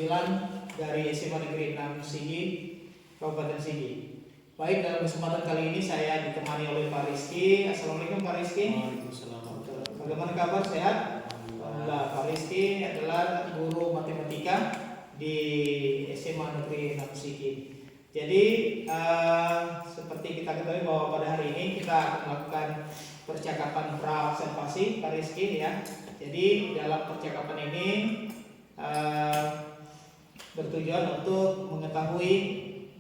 dari SMA Negeri 6 Sigi, Kabupaten Sigi. Baik, dalam kesempatan kali ini saya ditemani oleh Pak Rizky. Assalamualaikum Pak Rizky. Waalaikumsalam. Bagaimana kabar, sehat? Alhamdulillah. Pak Rizky adalah guru matematika di SMA Negeri 6 Sigi. Jadi seperti kita ketahui bahwa pada hari ini kita akan melakukan percakapan pra-observasi Pak Rizky ya. Jadi dalam percakapan ini bertujuan untuk mengetahui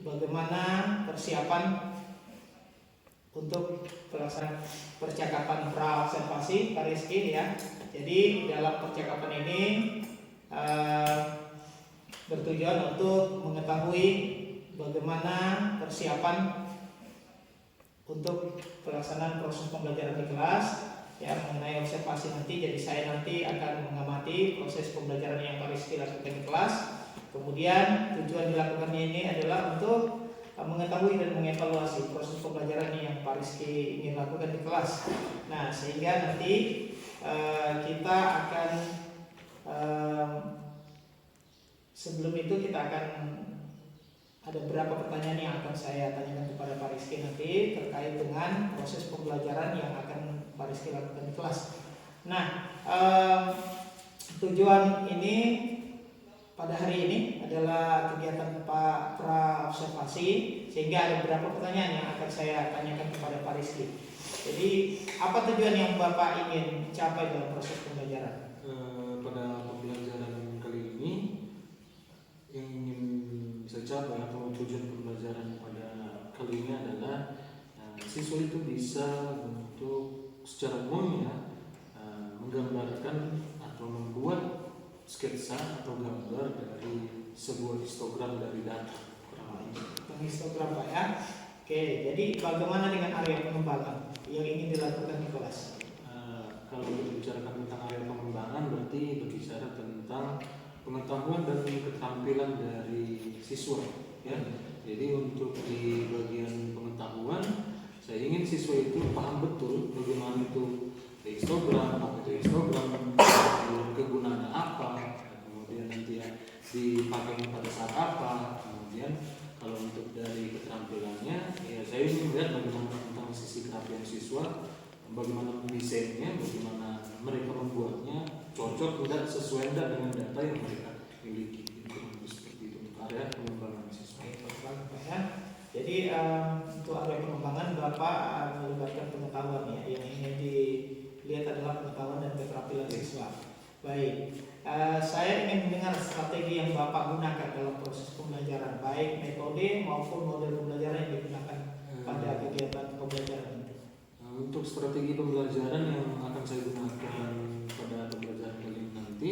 bagaimana persiapan untuk pelaksanaan percakapan pra-observasi Pak Rizky ya. Jadi dalam percakapan ini bertujuan untuk mengetahui bagaimana persiapan untuk pelaksanaan proses pembelajaran di kelas ya, mengenai observasi nanti. Jadi saya nanti akan mengamati proses pembelajaran yang Pak Rizky lakukan di kelas. Kemudian tujuan dilakukannya ini adalah untuk mengetahui dan mengevaluasi proses pembelajaran yang Pak Rizky ingin lakukan di kelas. Nah, sehingga nanti kita akan sebelum itu kita akan ada beberapa pertanyaan yang akan saya tanyakan kepada Pak Rizky nanti terkait dengan proses pembelajaran yang akan Pak Rizky lakukan di kelas. Nah, tujuan ini pada hari ini adalah kegiatan pra-observasi, sehingga ada beberapa pertanyaan yang akan saya tanyakan kepada Pak Rizky. Jadi, apa tujuan yang Bapak ingin capai dalam proses pembelajaran? Pada pembelajaran kali ini yang ingin saya capai atau tujuan pembelajaran pada kali ini adalah siswa itu bisa untuk secara umum ya menggambarkan atau membuat sketsa atau gambar dari sebuah histogram dari data. Histogram Pak ya. Oke, jadi bagaimana dengan area pengembangan yang ingin dilakukan di kelas? Kalau kita bicarakan tentang area pengembangan berarti berbicara tentang pengetahuan dan keterampilan dari siswa ya. Jadi untuk di bagian pengetahuan saya ingin siswa itu paham betul bagaimana itu histogram, apa itu histogram, kegunaannya apa, kemudian nanti ya dipakai pada saat apa. Kemudian kalau untuk dari keterampilannya ya saya ingin melihat bagaimana tentang sisi kerapian siswa, bagaimana mendesainnya, bagaimana mereka membuatnya cocok tidak sesuai dengan data yang mereka miliki. Seperti itu untuk area pengembangan siswa. Jadi untuk area pengembangan Bapak melibatkan pengetahuan ya, yang ingin dilihat adalah pengetahuan dan keterampilan siswa. Baik, saya ingin mendengar strategi yang Bapak gunakan dalam proses pembelajaran, baik metode maupun model pembelajaran yang digunakan pada kegiatan pembelajaran itu. Untuk strategi pembelajaran yang akan saya gunakan pada pembelajaran kali ini nanti,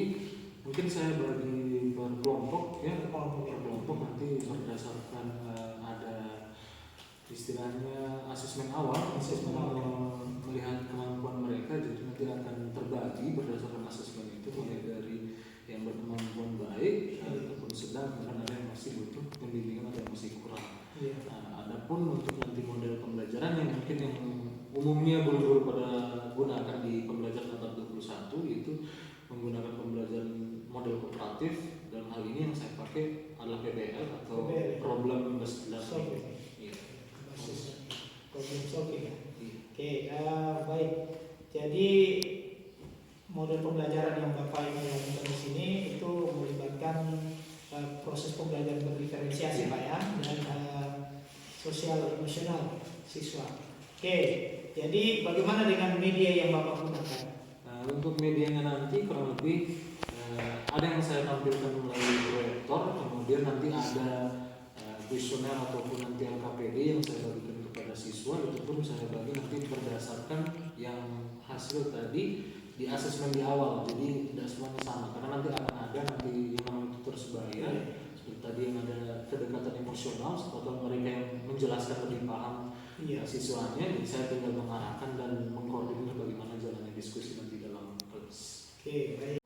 mungkin saya bagi per kelompok ya, kelompok nanti berdasarkan ada istilahnya asesmen awal, melihat kemampuan mereka. Jadi nanti akan terbagi berdasarkan asesmen itu, mulai dari yang berkemampuan baik ataupun sedang, karena ada yang masih butuh pembimbingan atau yang masih kurang. Adapun untuk nanti model pembelajaran yang mungkin yang umumnya guru-guru pada gunakan di pembelajaran tahap 21 itu menggunakan pembelajaran model kooperatif. Dalam hal ini yang saya pakai adalah PBL atau problem based learning. Problem solving. Oke, baik. Jadi model pembelajaran yang Bapak ingin lakukan di sini itu melibatkan proses pembelajaran berdiferensiasi Pak ya, dan sosial emosional siswa. Oke, jadi bagaimana dengan media yang Bapak gunakan? Untuk medianya nanti kurang lebih ada yang saya tampilkan melalui proyektor, kemudian nanti ada kuesioner ataupun nanti LKPD yang saya bagikan kepada siswa. Itu pun saya bagi nanti berdasarkan yang hasil tadi di asesmen di awal, jadi tidak semuanya sama karena nanti akan ada nanti yang namanya tutor sebaya seperti tadi yang ada kedekatan emosional atau mereka yang menjelaskan lebih paham siswanya. Jadi saya tinggal mengarahkan dan mengkoordinir bagaimana jalannya diskusi nanti dalam kelas. Oke, baik.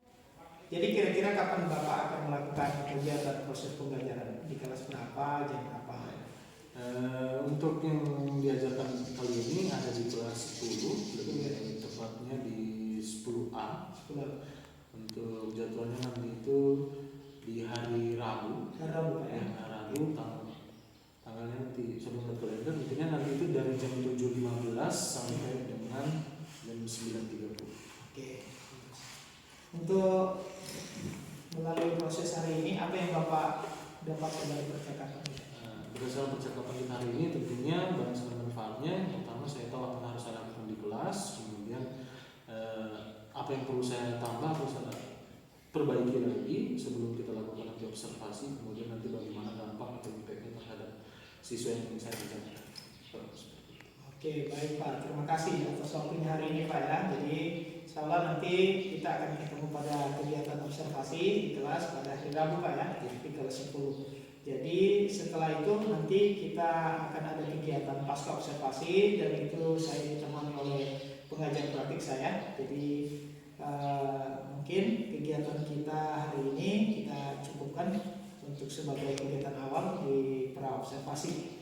Jadi kira-kira kapan Bapak akan melakukan kegiatan proses pembelajaran? Di kelas berapa, jam berapa? Untuk yang diajarkan kali ini ada di kelas 10, lebih tepatnya di 10A. Untuk jadwalnya nanti itu di hari Rabu. Hari Rabu Pak ya. Hari Rabu tanggalnya nanti sebelum kalender, intinya nanti itu dari jam 7.15 sampai dengan jam 9.30. Oke. Untuk melalui proses hari ini, apa yang Bapak dapat dari percakapan ini? Berdasarkan percakapan kita hari ini, tentunya banyak sekali manfaatnya. Yang pertama, saya tahu apa yang harus saya lakukan di kelas, kemudian apa yang perlu saya tambah, perlu saya perbaiki lagi sebelum kita lakukan nanti observasi, kemudian nanti bagaimana dampak atau impactnya terhadap siswa yang ingin saya bicarakan. Oke, baik Pak. Terima kasih atas waktunya hari ini Pak ya. Jadi insya Allah nanti kita akan ketemu pada kegiatan observasi di kelas pada hari Rabu Pak ya, di kelas 10. Jadi setelah itu nanti kita akan ada kegiatan pasca observasi, dan itu saya ditemani oleh pengajar praktik saya. Jadi mungkin kegiatan kita hari ini kita cukupkan untuk sebagai kegiatan awal di pra observasi.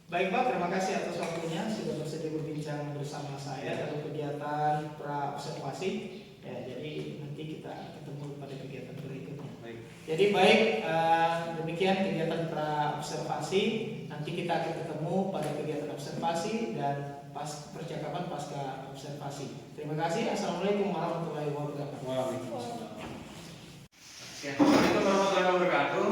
Baik Pak, terima kasih atas waktunya sudah bersedia berbincang bersama saya dalam kegiatan pra observasi. Ya, jadi nanti kita ketemu pada kegiatan berikutnya. Baik. Jadi baik, demikian kegiatan pra observasi. Nanti kita akan ketemu pada kegiatan observasi dan percakapan pasca observasi. Terima kasih. Assalamualaikum warahmatullahi wabarakatuh. Waalaikumsalam. Assalamualaikum warahmatullahi wabarakatuh.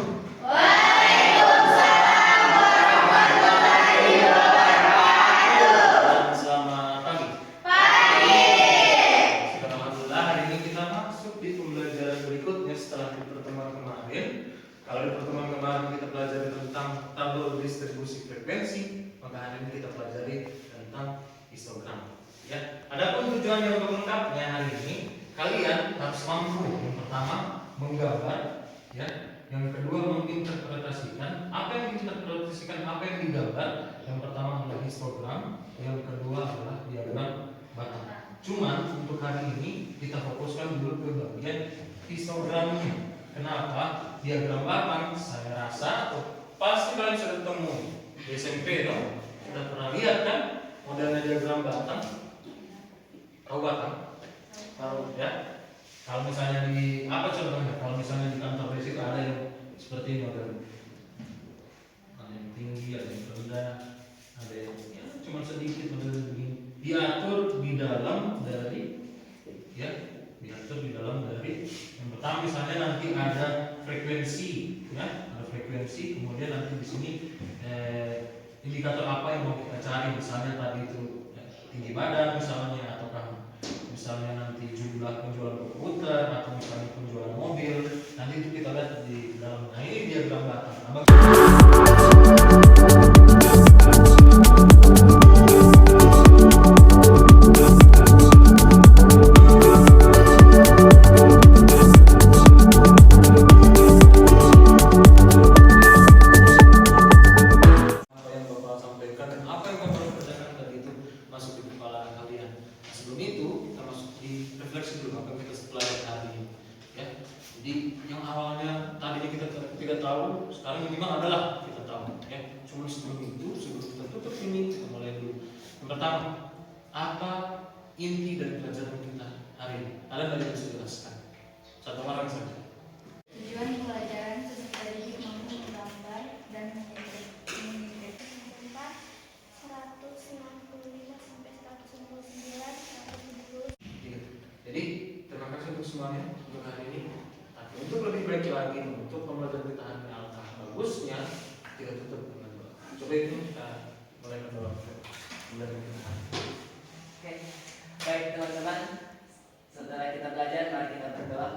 Kalau di pertemuan kemarin kita pelajari tentang tabel distribusi frekuensi, maka hari ini kita pelajari tentang histogram. Ya, adapun tujuan yang untuk lengkapnya hari ini, kalian harus mampu yang pertama menggambar, ya, yang kedua menginterpretasikan apa yang diinterpretasikan, apa yang digambar. Yang pertama adalah histogram, yang kedua adalah diagram batang. Cuman untuk hari ini kita fokuskan dulu ke bagian histogramnya. Kenapa? Diagram batang saya rasa pasti kalian sudah temui di SMP dong. Sudah pernah lihat kan modelnya diagram batang? Tahu batang? Tahu ya? Kalau misalnya di apa contohnya? Kalau misalnya di kantor basic ada yang seperti ini modelnya. Ada yang tinggi, ada yang rendah, ada yang ya, cuma sedikit model begini. Diatur di dalam dari ya, diatur di dalam dari yang pertama misalnya nanti ada frekuensi, ya, ada frekuensi, kemudian nanti di sini indikator apa yang mau kita cari, misalnya tadi itu ya, tinggi badan misalnya, ataukah misalnya nanti jumlah penjualan komputer atau misalnya penjualan mobil, nanti itu kita lihat di dalam. Nah ini diagram batang. Pertama, apa inti dari pelajaran kita hari ini? Kalian tadi bisa jelaskan satu orang saja. Tujuan pelajaran sesuai didik mampu menggambar dan menginterpretasi 165 sampai 169 Jadi terima kasih untuk semuanya untuk hari ini. Tapi untuk lebih baik lagi untuk pembelajaran kita hari ini, alangkah bagusnya kita tutup dengan doa. Coba itu kita mulai berdoa. Oke, baik teman-teman. Setelah kita belajar, mari kita berdoa.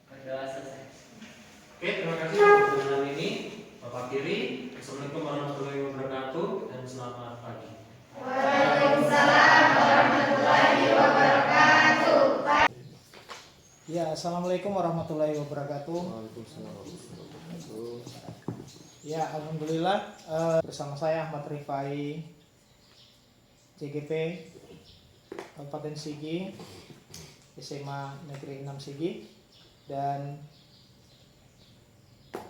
Berdoa selesai. Oke, terima kasih untuk hari ini. Bapak Kiri, Assalamualaikum warahmatullahi wabarakatuh dan selamat pagi. Waalaikumsalam warahmatullahi wabarakatuh. Ya, assalamualaikum warahmatullahi wabarakatuh. Ya, alhamdulillah bersama saya Ahmad Rifai, CGP Kabupaten Sigi, SMA Negeri 6 Sigi, dan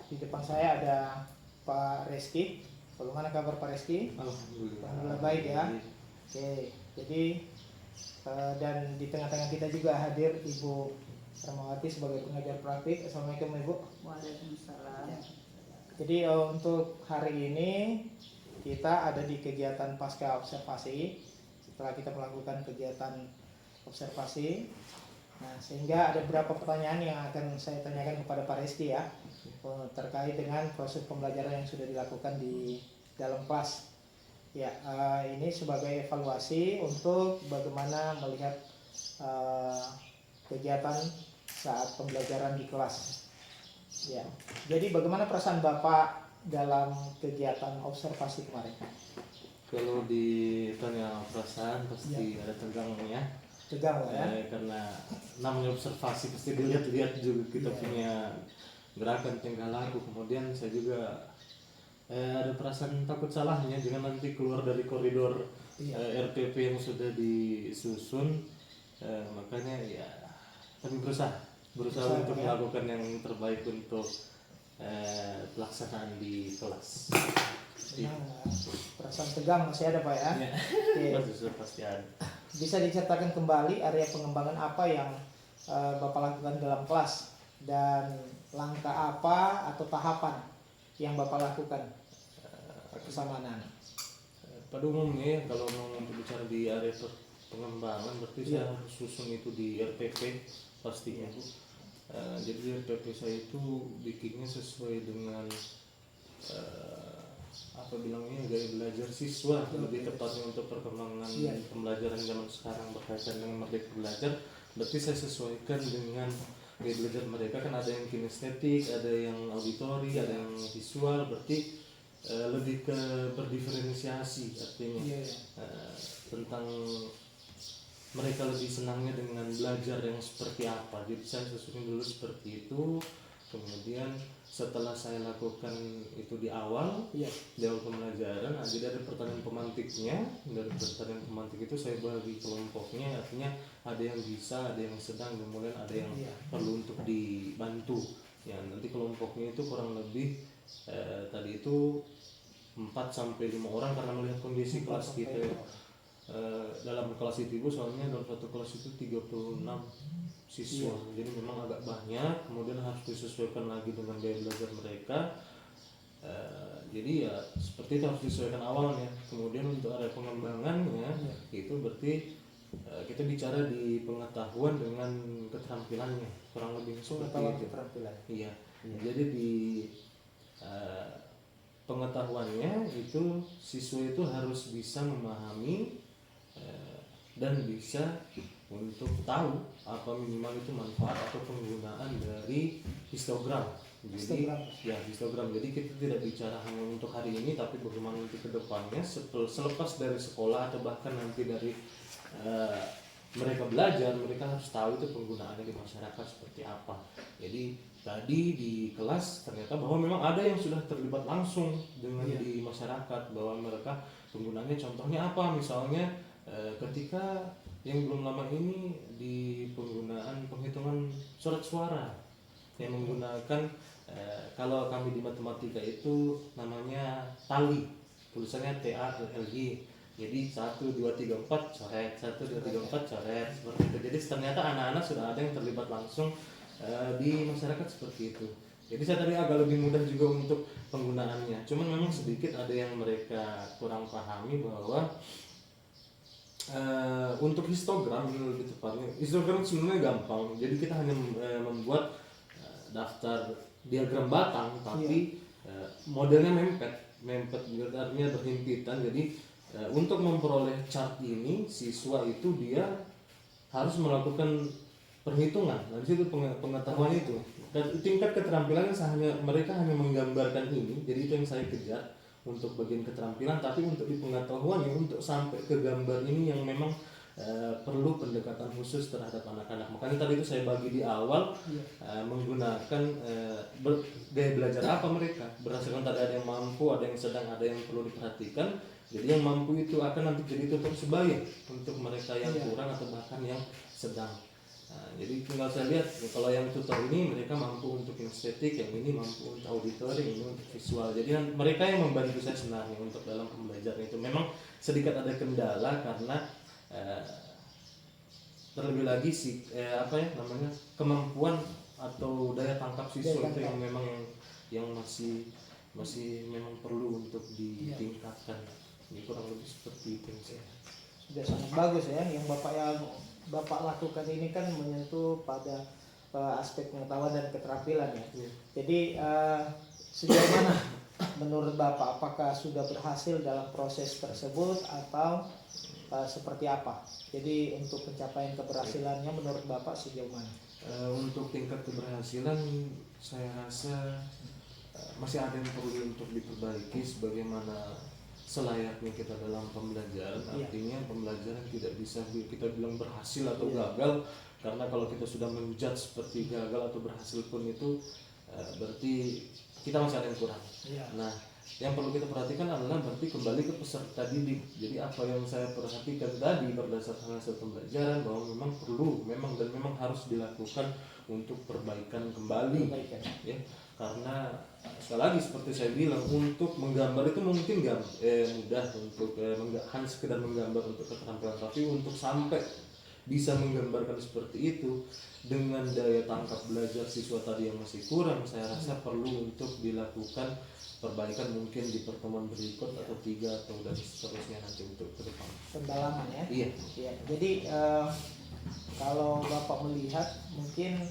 di depan saya ada Pak Reski Bagaimana kabar Pak Reski? Alhamdulillah baik ya. Oke, jadi dan di tengah-tengah kita juga hadir Ibu Ramawati sebagai pengajar praktik. Assalamualaikum Ibu. Waalaikumsalam. Jadi untuk hari ini kita ada di kegiatan pasca observasi. Setelah kita melakukan kegiatan observasi, nah sehingga ada beberapa pertanyaan yang akan saya tanyakan kepada Pak Reski ya, terkait dengan proses pembelajaran yang sudah dilakukan di dalam kelas. Ya, ini sebagai evaluasi untuk bagaimana melihat kegiatan saat pembelajaran di kelas. Ya, jadi bagaimana perasaan Bapak dalam kegiatan observasi kemarin? Kalau ditanya perasaan pasti ada tegangnya. Tegang ya? Karena namanya observasi pasti dilihat-lihat juga kita punya gerakan tingkah laku. Kemudian saya juga ada perasaan takut salahnya jangan nanti keluar dari koridor RPP yang sudah disusun. Makanya ya tapi berusaha untuk melakukan yang terbaik untuk pelaksanaan di kelas. Perasaan tegang masih ada Pak ya? Oke. Pasti ada. Bisa diceritakan kembali area pengembangan apa yang Bapak lakukan dalam kelas dan langkah apa atau tahapan yang Bapak lakukan bersama anak-anak? Pada umumnya kalau mau bicara di area pengembangan berarti saya harus susun itu di RPP pastinya Bu. Jadi RPP saya itu bikinnya sesuai dengan apa bilangnya gaya belajar siswa, lebih tepatnya untuk perkembangan pembelajaran zaman sekarang berkaitan dengan Merdeka Belajar. Berarti saya sesuaikan dengan gaya belajar mereka, kan ada yang kinestetik, ada yang auditori, ada yang visual. Berarti lebih ke berdiferensiasi artinya tentang mereka lebih senangnya dengan belajar yang seperti apa. Jadi saya sesuaikan dulu seperti itu. Kemudian setelah saya lakukan itu di awal pembelajaran, jadi ada pertanyaan pemantiknya. Dari pertanyaan pemantik itu saya bagi kelompoknya, artinya ada yang bisa, ada yang sedang, kemudian ada yang perlu untuk dibantu. Ya nanti kelompoknya itu kurang lebih tadi itu 4 sampai 5 orang karena melihat kondisi kelas kita. Dalam kelas itu Bu, soalnya dalam satu kelas itu 36 siswa, jadi memang agak banyak. Kemudian harus disesuaikan lagi dengan gaya belajar mereka. Jadi ya seperti itu harus disesuaikan awalnya. Kemudian untuk area pengembangannya itu berarti kita bicara di pengetahuan dengan keterampilannya, kurang lebih seperti itu. Iya. Jadi di pengetahuannya itu siswa itu harus bisa memahami dan bisa untuk tahu apa minimal itu manfaat atau penggunaan dari histogram. Jadi histogram. Jadi kita tidak bicara hanya untuk hari ini, tapi bagaimana nanti ke depannya selepas dari sekolah atau bahkan nanti dari mereka belajar, mereka harus tahu itu penggunaannya di masyarakat seperti apa. Jadi tadi di kelas ternyata bahwa memang ada yang sudah terlibat langsung dengan di masyarakat, bahwa mereka penggunaannya contohnya apa, misalnya ketika yang belum lama ini di penggunaan penghitungan surat suara yang menggunakan kalau kami di matematika itu namanya tali, tulisannya TALI. Jadi 1, 2, 3, 4 coret, 1, 2, 3, 4 coret seperti itu. Jadi ternyata anak-anak sudah ada yang terlibat langsung di masyarakat seperti itu. Jadi saya tadi agak lebih mudah juga untuk penggunaannya. Cuman memang sedikit ada yang mereka kurang pahami bahwa untuk histogram ini lebih tepatnya. Histogram sebenarnya gampang. Jadi kita hanya membuat daftar diagram batang, tapi modelnya mempet artinya berhimpitan. Jadi untuk memperoleh chart ini siswa itu dia harus melakukan perhitungan. Nah, di situ pengetahuan itu. Dan tingkat keterampilannya mereka hanya menggambarkan ini. Jadi itu yang saya kejar untuk bagian keterampilan, tapi untuk di pengetahuannya untuk sampai ke gambar ini yang memang perlu pendekatan khusus terhadap anak-anak. Makanya tadi itu saya bagi di awal menggunakan gaya belajar apa mereka. Berdasarkan tadi ada yang mampu, ada yang sedang, ada yang perlu diperhatikan. Jadi yang mampu itu akan nanti jadi tutor sebaya untuk mereka yang kurang atau bahkan yang sedang. Nah, jadi tinggal saya lihat kalau yang tutor ini mereka mampu untuk estetik, yang ini mampu untuk auditory, yang ini untuk visual. Jadi mereka yang membantu saya sebenarnya untuk dalam pembelajaran itu. Memang sedikit ada kendala karena terlebih lagi kemampuan atau daya tangkap siswa itu yang memang yang masih memang perlu untuk ditingkatkan. Ini kurang lebih seperti itu sih. Sudah sangat bagus ya yang Bapak lakukan ini kan menyentuh pada aspek pengetahuan dan keterampilan ya. Jadi sejauh mana menurut Bapak, apakah sudah berhasil dalam proses tersebut atau seperti apa? Jadi untuk pencapaian keberhasilannya menurut Bapak sejauh mana? Untuk tingkat keberhasilan saya rasa masih ada yang perlu untuk diperbaiki sebagaimana selayaknya kita dalam pembelajaran. Artinya pembelajaran tidak bisa kita bilang berhasil atau gagal, karena kalau kita sudah menjudge seperti gagal atau berhasil pun itu berarti kita masih ada yang kurang. Nah, yang perlu kita perhatikan adalah berarti kembali ke peserta didik. Jadi apa yang saya perhatikan tadi berdasarkan hasil pembelajaran bahwa memang perlu, memang harus dilakukan untuk perbaikan kembali. Ya, karena sekali lagi seperti saya bilang, untuk menggambar itu mungkin mudah untuk hanya sekedar menggambar untuk keterampilan, tapi untuk sampai bisa menggambarkan seperti itu dengan daya tangkap belajar siswa tadi yang masih kurang, saya rasa perlu untuk dilakukan perbaikan mungkin di pertemuan berikut atau 3 atau dan seterusnya nanti untuk ke depan. Pendalaman ya. Iya. Jadi kalau Bapak melihat mungkin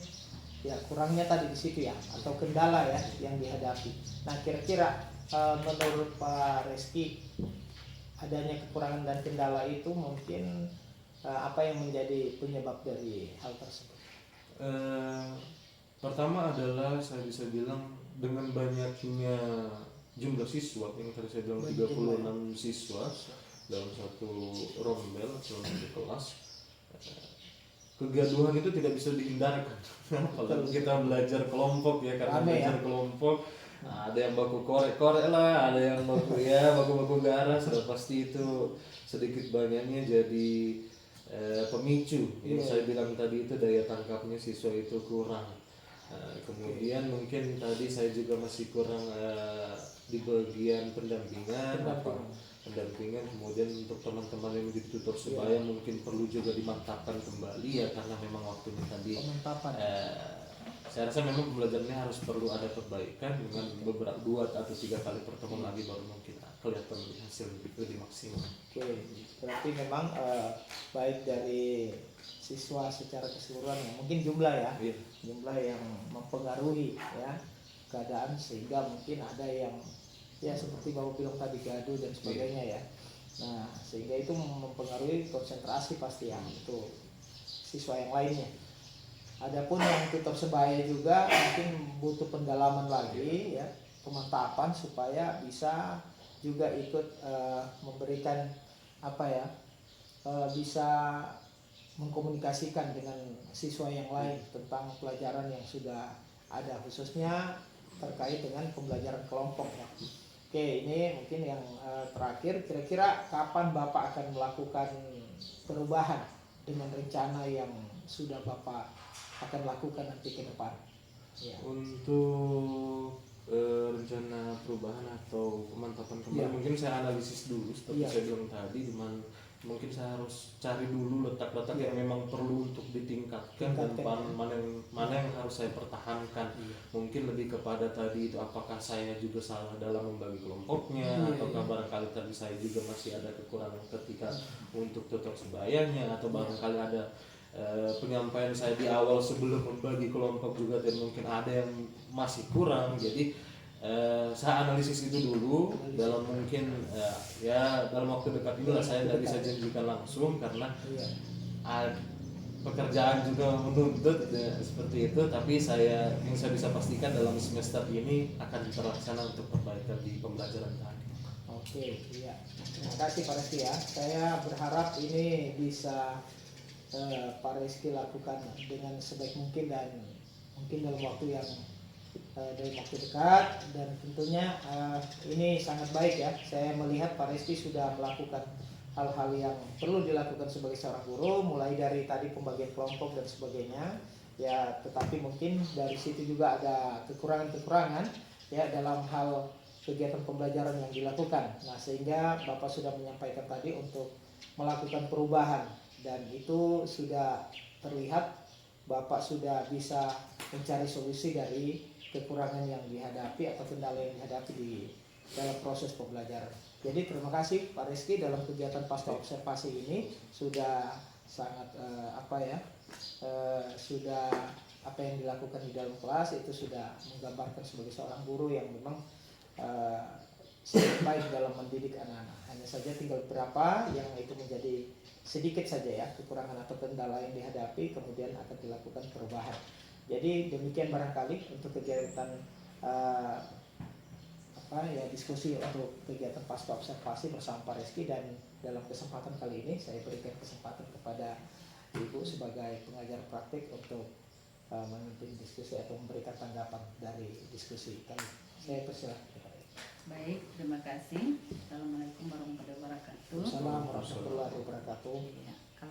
ya kurangnya tadi di situ ya, atau kendala ya yang dihadapi. Nah, kira-kira menurut Pak Reski adanya kekurangan dan kendala itu mungkin apa yang menjadi penyebab dari hal tersebut? Pertama adalah saya bisa bilang dengan banyaknya jumlah siswa yang tadi saya bilang 36 siswa dalam satu rombel dalam satu kelas, kegaduhan itu tidak bisa dihindarkan. Kalau kita belajar kelompok ya, karena belajar kelompok, ada yang baku korek-korek lah, ada yang baku garas, sudah pasti itu sedikit banyaknya jadi pemicu. Yang saya bilang tadi itu daya tangkapnya siswa itu kurang. Kemudian mungkin tadi saya juga masih kurang di bagian pendampingan. Kemudian untuk teman-teman yang menjadi tutor sebaya mungkin perlu juga dimantapkan kembali ya, karena memang waktunya tadi saya rasa memang pembelajarannya harus perlu ada perbaikan dengan beberapa 2 atau 3 kali pertemuan lagi baru mungkin kelihatan hasil lebih maksimal. Oke, berarti memang baik dari siswa secara keseluruhan ya, mungkin jumlah yang mempengaruhi ya keadaan, sehingga mungkin ada yang ya seperti Bapak bilang tadi gaduh dan sebagainya ya. Nah, sehingga itu mempengaruhi konsentrasi pasti ya untuk siswa yang lainnya. Adapun yang tutor sebaya juga mungkin butuh pendalaman lagi ya, pemantapan supaya bisa juga ikut memberikan bisa mengkomunikasikan dengan siswa yang lain tentang pelajaran yang sudah ada, khususnya terkait dengan pembelajaran kelompok ya. Oke, ini mungkin yang terakhir, kira-kira kapan Bapak akan melakukan perubahan dengan rencana yang sudah Bapak akan lakukan nanti ke depan? Ya. Untuk rencana perubahan atau pemantapan kembali mungkin saya analisis dulu seperti saya bilang tadi, di mana mungkin saya harus cari dulu letak-letak yang memang perlu untuk ditingkatkan dan mana yang harus saya pertahankan. Mungkin lebih kepada tadi itu apakah saya juga salah dalam membagi kelompoknya, ataukah barangkali tadi saya juga masih ada kekurangan ketika untuk tutor sebayanya, atau barangkali ada penyampaian saya di awal sebelum membagi kelompok juga dan mungkin ada yang masih kurang. Jadi saya analisis itu dulu dalam mungkin dalam waktu dekat inilah. Saya tidak bisa janjikan langsung karena pekerjaan juga menuntut seperti itu, tapi yang saya bisa pastikan dalam semester ini akan terlaksana untuk perbaikan di pembelajaran tadi. Oke, iya. Terima kasih Pak Reski ya. Saya berharap ini bisa Pak Reski lakukan dengan sebaik mungkin dan mungkin dalam waktu dekat, dan tentunya ini sangat baik ya. Saya melihat Pak Reski sudah melakukan hal-hal yang perlu dilakukan sebagai seorang guru, mulai dari tadi pembagian kelompok dan sebagainya ya, tetapi mungkin dari situ juga ada kekurangan-kekurangan ya dalam hal kegiatan pembelajaran yang dilakukan. Nah, sehingga Bapak sudah menyampaikan tadi untuk melakukan perubahan, dan itu sudah terlihat Bapak sudah bisa mencari solusi dari kekurangan yang dihadapi atau kendala yang dihadapi di dalam proses pembelajaran. Jadi terima kasih Pak Rizky, dalam kegiatan pasca observasi ini sudah sangat sudah apa yang dilakukan di dalam kelas itu sudah menggambarkan sebagai seorang guru yang memang sangat baik dalam mendidik anak-anak. Hanya saja tinggal beberapa yang itu menjadi sedikit saja ya kekurangan atau kendala yang dihadapi, kemudian akan dilakukan perubahan. Jadi demikian barangkali untuk kegiatan diskusi untuk kegiatan pasca observasi bersama Pak Rizky, dan dalam kesempatan kali ini saya berikan kesempatan kepada Ibu sebagai pengajar praktik untuk memimpin diskusi atau memberikan tanggapan dari diskusi kali. Saya persilahkan kepada Ibu. Baik, terima kasih. Assalamualaikum warahmatullahi wabarakatuh. Assalamualaikum warahmatullahi wabarakatuh. Iya.